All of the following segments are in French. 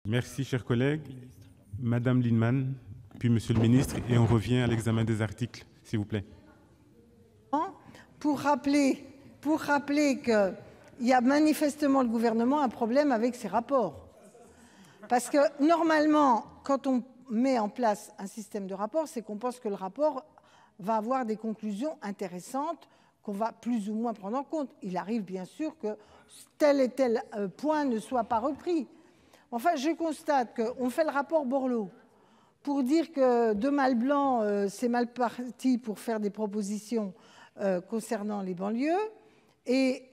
Merci, chers collègues. Madame Lienemann, puis Monsieur le ministre, et on revient à l'examen des articles, s'il vous plaît. Pour rappeler qu'il y a manifestement le gouvernement un problème avec ces rapports. Parce que normalement, quand on met en place un système de rapport, c'est qu'on pense que le rapport va avoir des conclusions intéressantes qu'on va plus ou moins prendre en compte. Il arrive bien sûr que tel et tel point ne soit pas repris. Enfin, je constate qu'on fait le rapport Borloo pour dire que de mal blanc, c'est mal parti pour faire des propositions concernant les banlieues, et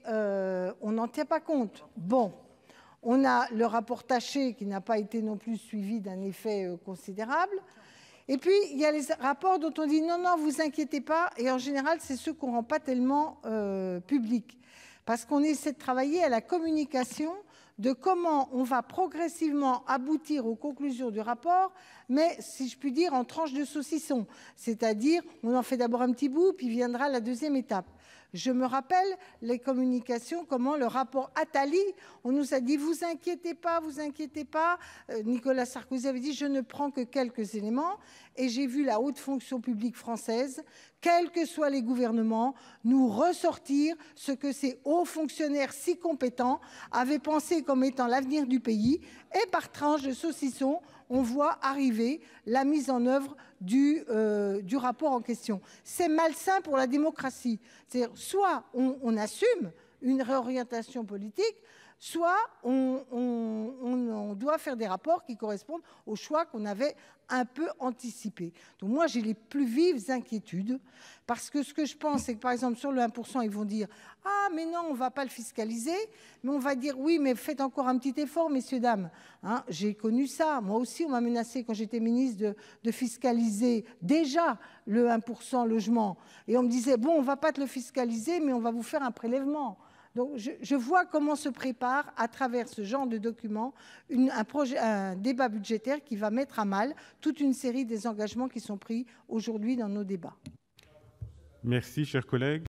on n'en tient pas compte. Bon, on a le rapport Taché qui n'a pas été non plus suivi d'un effet considérable. Et puis, il y a les rapports dont on dit non, non, vous inquiétez pas. Et en général, c'est ceux qu'on ne rend pas tellement publics. Parce qu'on essaie de travailler à la communication de comment on va progressivement aboutir aux conclusions du rapport, mais, si je puis dire, en tranches de saucisson. C'est-à-dire, on en fait d'abord un petit bout, puis viendra la deuxième étape. Je me rappelle les communications, comment le rapport Attali, on nous a dit « vous inquiétez pas, vous inquiétez pas ». Nicolas Sarkozy avait dit « je ne prends que quelques éléments ». Et j'ai vu la haute fonction publique française, quels que soient les gouvernements, nous ressortir ce que ces hauts fonctionnaires si compétents avaient pensé comme étant l'avenir du pays. Et par tranche de saucisson, on voit arriver la mise en œuvre du rapport en question. C'est malsain pour la démocratie. C'est-à-dire, soit on assume une réorientation politique, soit on doit faire des rapports qui correspondent aux choix qu'on avait un peu anticipés. Donc moi, j'ai les plus vives inquiétudes, parce que ce que je pense, c'est que, par exemple, sur le 1%, ils vont dire « Ah, mais non, on ne va pas le fiscaliser », mais on va dire « Oui, mais faites encore un petit effort, messieurs, dames. Hein, » j'ai connu ça. Moi aussi, on m'a menacé, quand j'étais ministre, de fiscaliser déjà le 1% logement. Et on me disait « Bon, on ne va pas te le fiscaliser, mais on va vous faire un prélèvement. » Donc, je vois comment se prépare, à travers ce genre de documents, un débat budgétaire qui va mettre à mal toute une série des engagements qui sont pris aujourd'hui dans nos débats. Merci, chers collègues.